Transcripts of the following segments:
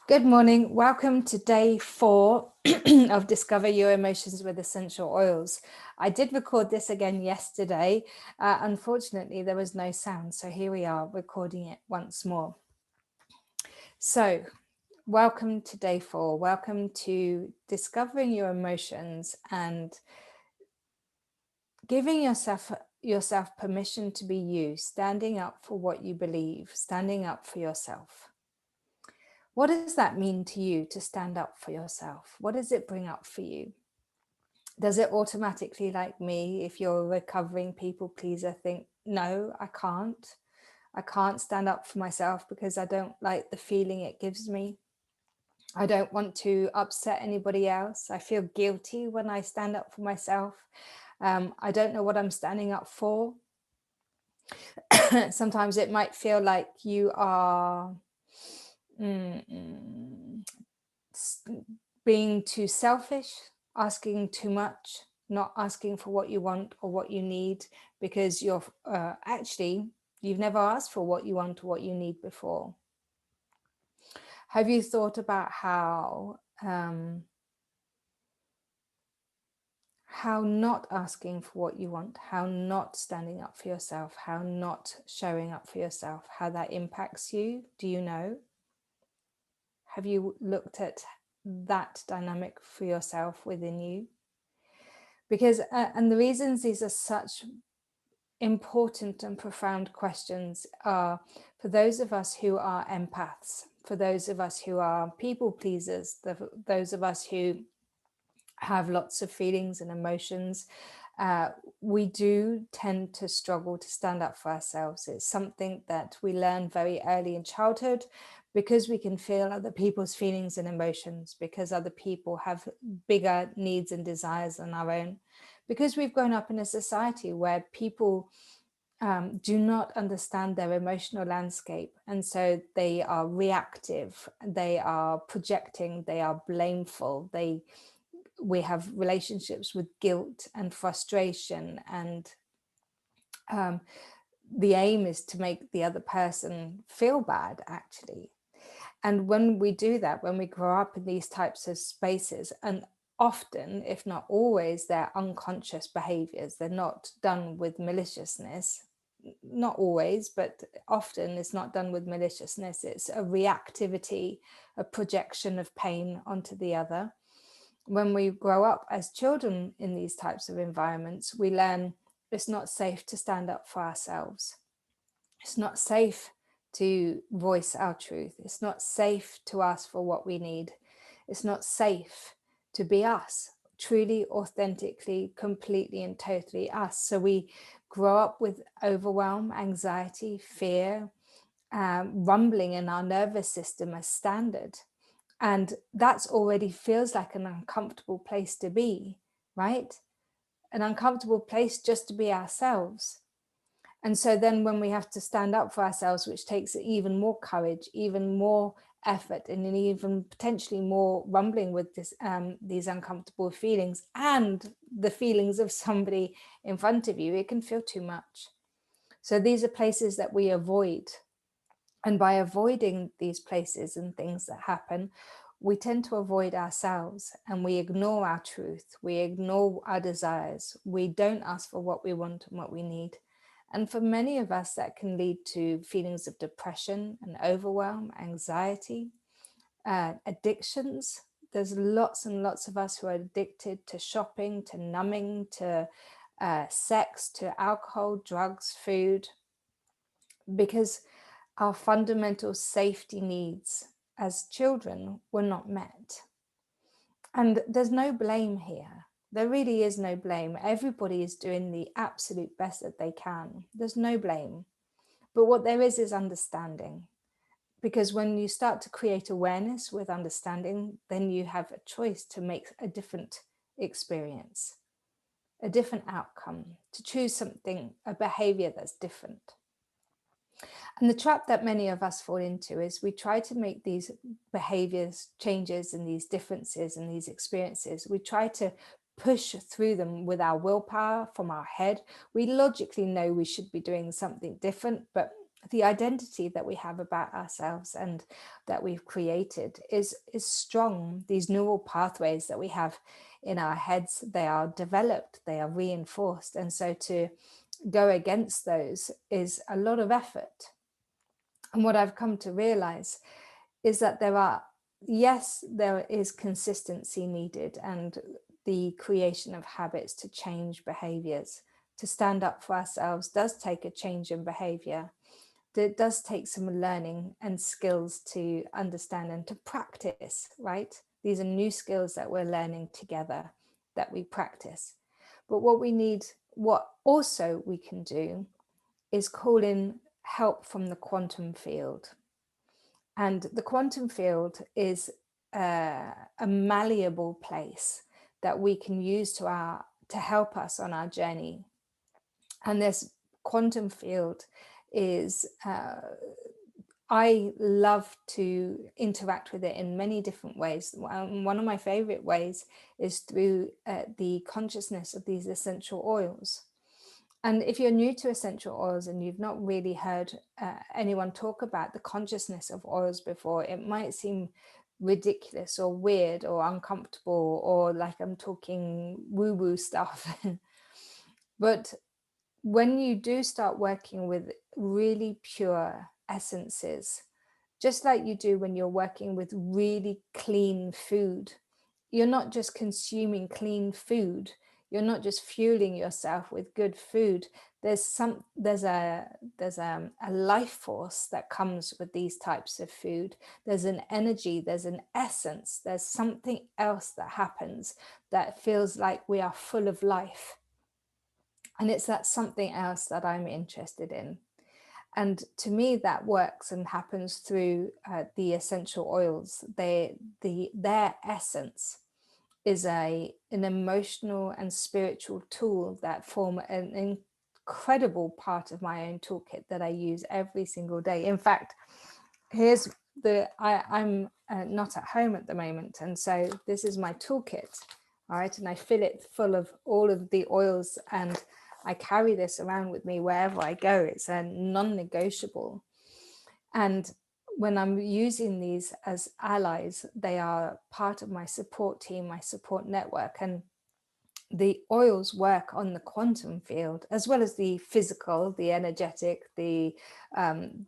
Good morning. Welcome to day 4 of Discover Your Emotions with Essential Oils. I did record this again yesterday. Unfortunately, there was no sound, so here we are recording it once more. So, welcome to day 4. Welcome to discovering your emotions and giving yourself permission to be you, standing up for what you believe, standing up for yourself. What does that mean to you to stand up for yourself? What does it bring up for you? Does it automatically, like me, if you're a recovering people pleaser, think, no, I can't stand up for myself because I don't like the feeling it gives me. I don't want to upset anybody else. I feel guilty when I stand up for myself. I don't know what I'm standing up for. Sometimes it might feel like you are being too selfish, asking too much, not asking for what you want or what you need, because you've never asked for what you want or what you need before. Have you thought about how not asking for what you want, how not standing up for yourself, how not showing up for yourself, how that impacts you? Do you know? Have you looked at that dynamic for yourself within you? Because and the reasons these are such important and profound questions are for those of us who are empaths, for those of us who are people pleasers, those of us who have lots of feelings and emotions. We do tend to struggle to stand up for ourselves. It's something that we learn very early in childhood, because we can feel other people's feelings and emotions, because other people have bigger needs and desires than our own, because we've grown up in a society where people do not understand their emotional landscape, and so they are reactive, they are projecting, they are blameful, we have relationships with guilt and frustration, and the aim is to make the other person feel bad, actually. And when we do that, when we grow up in these types of spaces, and often, if not always, they're unconscious behaviors, they're not done with maliciousness. Not always, but often it's not done with maliciousness. It's a reactivity, a projection of pain onto the other. When we grow up as children in these types of environments, we learn it's not safe to stand up for ourselves. It's not safe to voice our truth. It's not safe to ask for what we need. It's not safe to be us, truly, authentically, completely and totally us. So we grow up with overwhelm, anxiety, fear, rumbling in our nervous system as standard. And that's already feels like an uncomfortable place to be, right? An uncomfortable place just to be ourselves. And so then when we have to stand up for ourselves, which takes even more courage, even more effort, and even potentially more rumbling with these uncomfortable feelings and the feelings of somebody in front of you, it can feel too much. So these are places that we avoid. And by avoiding these places and things that happen, we tend to avoid ourselves, and we ignore our truth. We ignore our desires. We don't ask for what we want and what we need. And for many of us, that can lead to feelings of depression and overwhelm, anxiety, addictions. There's lots and lots of us who are addicted to shopping, to numbing, to sex, to alcohol, drugs, food, because our fundamental safety needs as children were not met. And there's no blame here. There really is no blame. Everybody is doing the absolute best that they can. There's no blame. But what there is understanding. Because when you start to create awareness with understanding, then you have a choice to make a different experience, a different outcome, to choose something, a behavior that's different. And the trap that many of us fall into is we try to make these behaviors changes and these differences and these experiences. We try to push through them with our willpower from our head. We logically know we should be doing something different, but the identity that we have about ourselves and that we've created is strong. These neural pathways that we have in our heads, they are developed, they are reinforced, and so to go against those is a lot of effort. And what I've come to realize is that there is consistency needed, and the creation of habits to change behaviors, to stand up for ourselves, does take a change in behavior. It does take some learning and skills to understand and to practice, right? These are new skills that we're learning together, that we practice. But what also we can do is call in help from the quantum field. And the quantum field is a malleable place that we can use to help us on our journey. And this quantum field is, I love to interact with it in many different ways. One of my favorite ways is through the consciousness of these essential oils. And if you're new to essential oils and you've not really heard anyone talk about the consciousness of oils before, it might seem ridiculous or weird or uncomfortable or like I'm talking woo-woo stuff. But when you do start working with really pure essences, just like you do when you're working with really clean food, you're not just consuming clean food, you're not just fueling yourself with good food. There's a life force that comes with these types of food. There's an energy, there's an essence, there's something else that happens that feels like we are full of life. And it's that something else that I'm interested in. And to me, that works and happens through the essential oils. Their essence is an emotional and spiritual tool that form an incredible part of my own toolkit that I use every single day. In fact, I'm not at home at the moment, and so this is my toolkit. All right, and I fill it full of all of the oils, and I carry this around with me wherever I go. It's a non-negotiable. And when I'm using these as allies, they are part of my support team, my support network. And the oils work on the quantum field as well as the physical, the energetic, the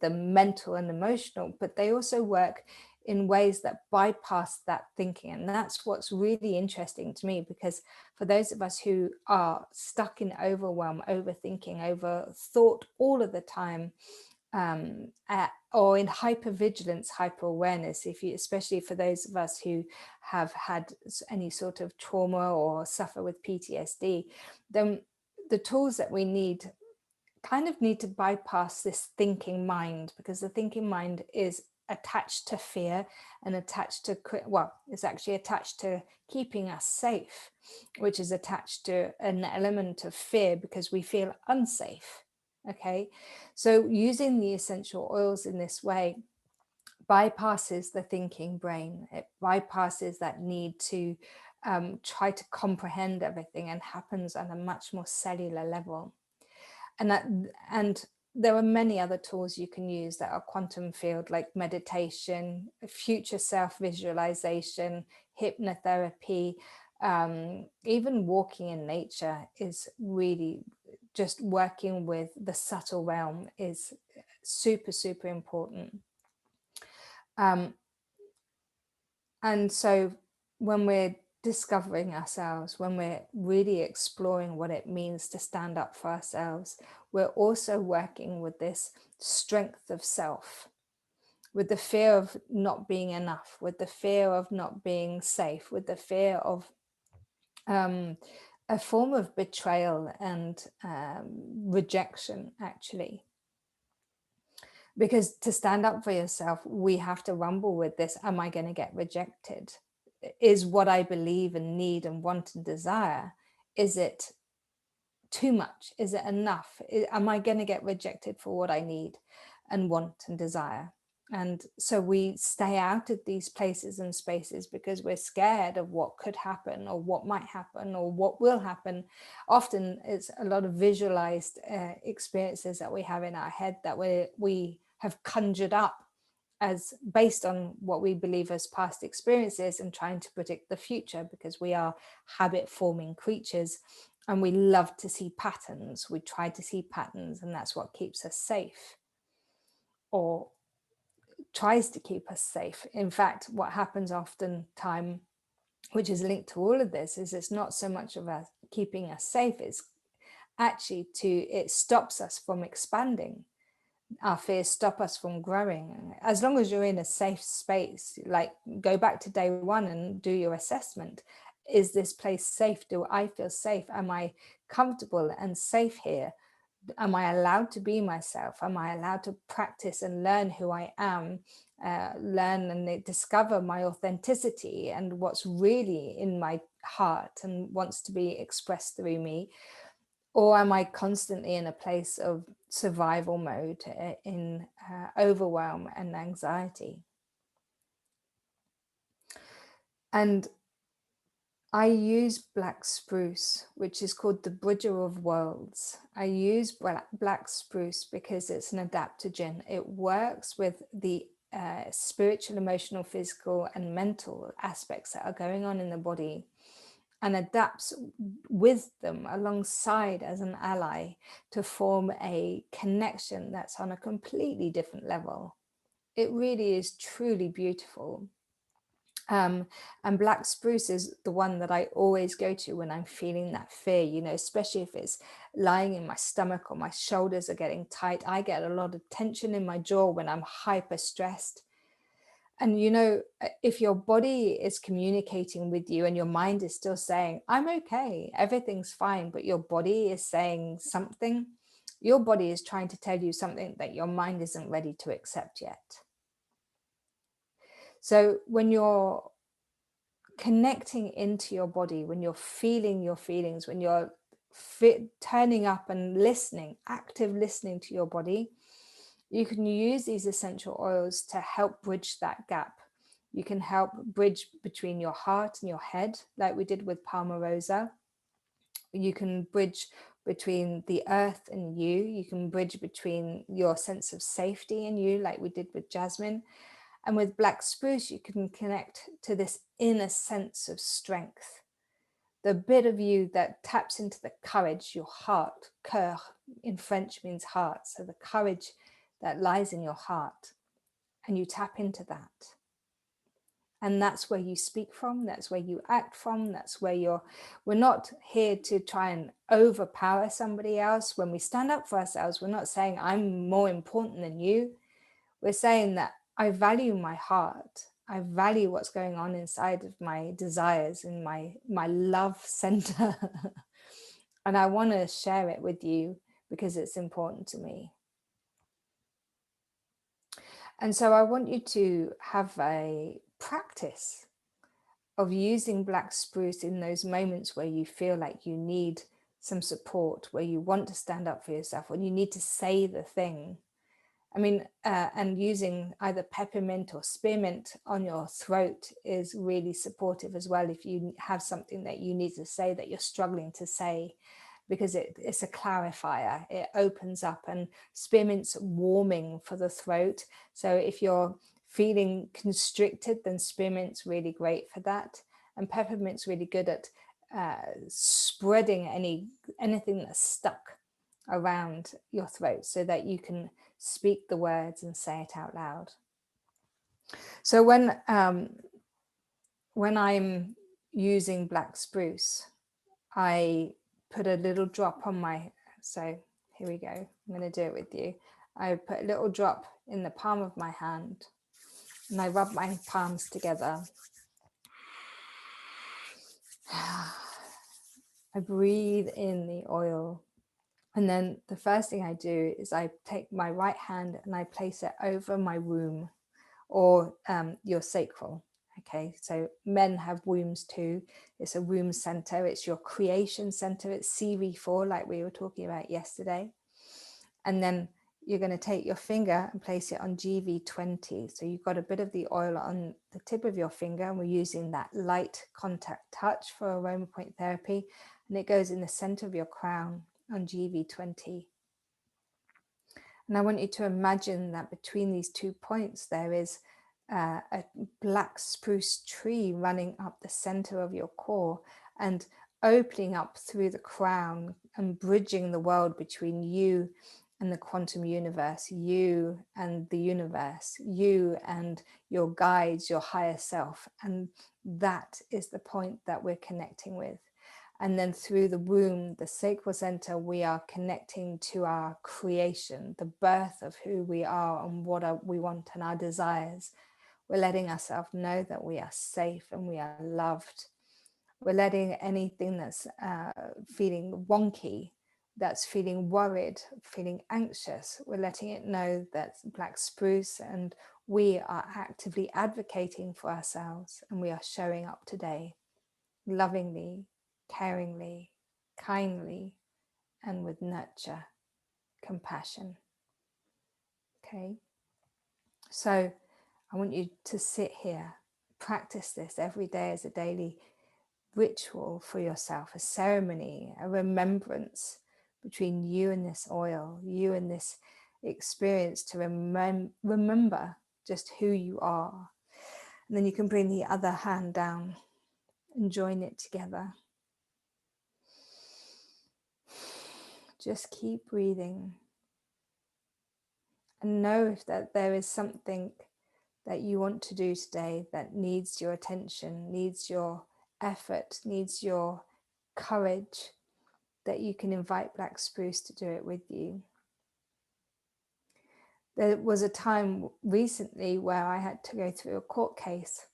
mental and emotional, but they also work in ways that bypass that thinking. And that's what's really interesting to me, because for those of us who are stuck in overwhelm, overthinking, overthought all of the time, or in hypervigilance, hyper awareness, especially for those of us who have had any sort of trauma or suffer with PTSD, then the tools that we need kind of need to bypass this thinking mind, because the thinking mind is attached to fear and attached to, it's actually attached to keeping us safe, which is attached to an element of fear because we feel unsafe. Okay, so using the essential oils in this way bypasses the thinking brain. It bypasses that need to try to comprehend everything, and happens on a much more cellular level. And there are many other tools you can use that are quantum field, like meditation, future self visualization, hypnotherapy, even walking in nature is really just working with the subtle realm is super, super important. And so when we're discovering ourselves, when we're really exploring what it means to stand up for ourselves, we're also working with this strength of self, with the fear of not being enough, with the fear of not being safe, with the fear of a form of betrayal and rejection, actually. Because to stand up for yourself, we have to rumble with this. Am I going to get rejected? Is what I believe and need and want and desire, is it too much? Is it enough? Am I going to get rejected for what I need and want and desire? And so we stay out of these places and spaces because we're scared of what could happen or what might happen or what will happen. Often it's a lot of visualized experiences that we have in our head that we have conjured up as based on what we believe as past experiences and trying to predict the future, because we are habit forming creatures and we love to see patterns. We try to see patterns, and that's what keeps us safe, or tries to keep us safe. In fact, what happens oftentimes, which is linked to all of this, is it's not so much of us keeping us safe, it's actually it stops us from expanding. Our fears stop us from growing. As long as you're in a safe space, like go back to day one and do your assessment. Is this place safe? Do I feel safe? Am I comfortable and safe here? Am I allowed to be myself? Am I allowed to practice and learn who I am, learn and discover my authenticity and what's really in my heart and wants to be expressed through me? Or am I constantly in a place of survival mode, in overwhelm and anxiety? And I use black spruce, which is called the bridger of worlds. I use black spruce because it's an adaptogen. It works with the spiritual, emotional, physical, and mental aspects that are going on in the body, and adapts with them alongside as an ally to form a connection that's on a completely different level. It really is truly beautiful. And black spruce is the one that I always go to when I'm feeling that fear, especially if it's lying in my stomach or my shoulders are getting tight. I get a lot of tension in my jaw when I'm hyper stressed. And if your body is communicating with you and your mind is still saying, I'm okay, everything's fine, but your body is saying something, your body is trying to tell you something that your mind isn't ready to accept yet. So when you're connecting into your body, when you're feeling your feelings, when you're turning up and listening, active listening to your body, you can use these essential oils to help bridge that gap. You can help bridge between your heart and your head, like we did with Palma Rosa. You can bridge between the earth and you. You can bridge between your sense of safety and you, like we did with Jasmine. And with black spruce, you can connect to this inner sense of strength, the bit of you that taps into the courage, your heart. Cœur in French means heart. So the courage that lies in your heart, and you tap into that. And that's where you speak from, that's where you act from, that's where we're not here to try and overpower somebody else. When we stand up for ourselves, we're not saying I'm more important than you. We're saying that I value my heart. I value what's going on inside of my desires and my love center. And I want to share it with you because it's important to me. And so I want you to have a practice of using black spruce in those moments where you feel like you need some support, where you want to stand up for yourself, when you need to say the thing. And using either peppermint or spearmint on your throat is really supportive as well if you have something that you need to say that you're struggling to say, because it's a clarifier. It opens up, and spearmint's warming for the throat. So if you're feeling constricted, then spearmint's really great for that. And peppermint's really good at spreading anything that's stuck around your throat so that you can speak the words and say it out loud. So when I'm using black spruce, I put a little drop on so here we go, I'm going to do it with you. I put a little drop in the palm of my hand and I rub my palms together. I breathe in the oil. And then the first thing I do is I take my right hand and I place it over my womb, or your sacral. Okay, so men have wombs too. It's a womb center. It's your creation center. It's CV4, like we were talking about yesterday. And then you're going to take your finger and place it on GV20. So you've got a bit of the oil on the tip of your finger, and we're using that light contact touch for aroma point therapy, and it goes in the center of your crown on GV20. And I want you to imagine that between these 2 points there is a black spruce tree running up the center of your core and opening up through the crown and bridging the world between you and the quantum universe, you and the universe, you and your guides, your higher self. And that is the point that we're connecting with. And then through the womb, the sacral center, we are connecting to our creation, the birth of who we are and what we want and our desires. We're letting ourselves know that we are safe and we are loved. We're letting anything that's feeling wonky, that's feeling worried, feeling anxious, we're letting it know that Black Spruce and we are actively advocating for ourselves, and we are showing up today lovingly, caringly, kindly, and with nurture, compassion. Okay, so I want you to sit here, practice this every day as a daily ritual for yourself, a ceremony, a remembrance between you and this oil, you and this experience, to remember just who you are. And then you can bring the other hand down and join it together. Just keep breathing. And know if that there is something that you want to do today that needs your attention, needs your effort, needs your courage, that you can invite Black Spruce to do it with you. There was a time recently where I had to go through a court case,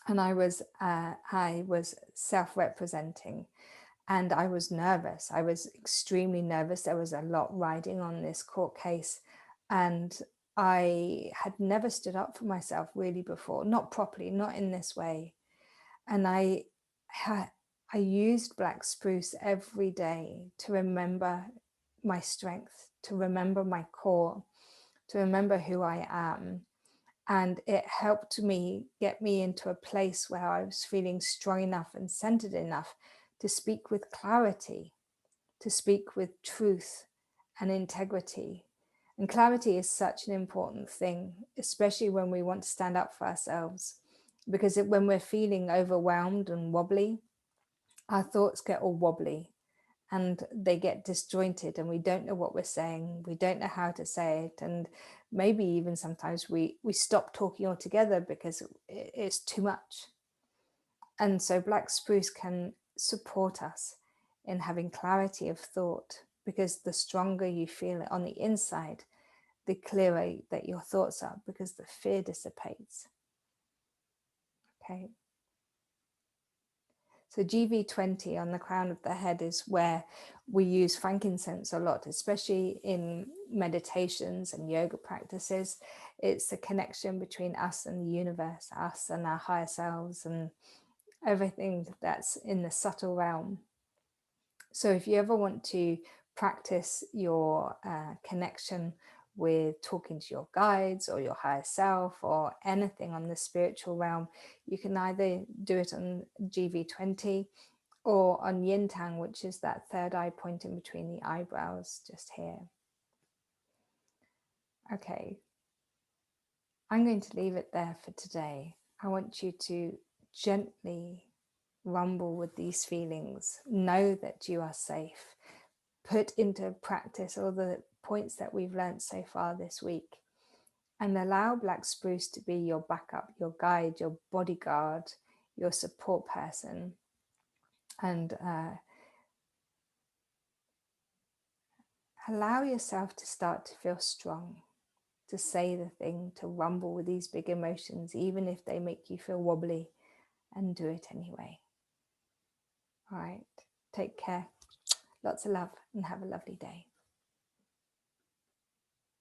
and I was self-representing, and I was nervous. I was extremely nervous. There was a lot riding on this court case, and I had never stood up for myself really before, not properly, not in this way. And I used Black Spruce every day to remember my strength, to remember my core, to remember who I am. And it helped me get me into a place where I was feeling strong enough and centered enough to speak with clarity, to speak with truth and integrity. And clarity is such an important thing, especially when we want to stand up for ourselves. Because when we're feeling overwhelmed and wobbly, our thoughts get all wobbly and they get disjointed, and we don't know what we're saying. We don't know how to say it. And maybe even sometimes we stop talking altogether because it's too much. And so Black Spruce can support us in having clarity of thought, because the stronger you feel it on the inside, the clearer that your thoughts are, because the fear dissipates. Okay. So GV20 on the crown of the head is where we use frankincense a lot, especially in meditations and yoga practices. It's the connection between us and the universe, us and our higher selves, and everything that's in the subtle realm. So if you ever want to practice your connection with talking to your guides or your higher self or anything on the spiritual realm, you can either do it on GV20 or on Yin Tang, which is that third eye point in between the eyebrows, just here. Okay, I'm going to leave it there for today. I want you to gently rumble with these feelings. Know that you are safe. Put into practice all the points that we've learned so far this week, and allow Black Spruce to be your backup, your guide, your bodyguard, your support person. And allow yourself to start to feel strong, to say the thing, to rumble with these big emotions, even if they make you feel wobbly, and do it anyway. All right, take care. Lots of love and have a lovely day.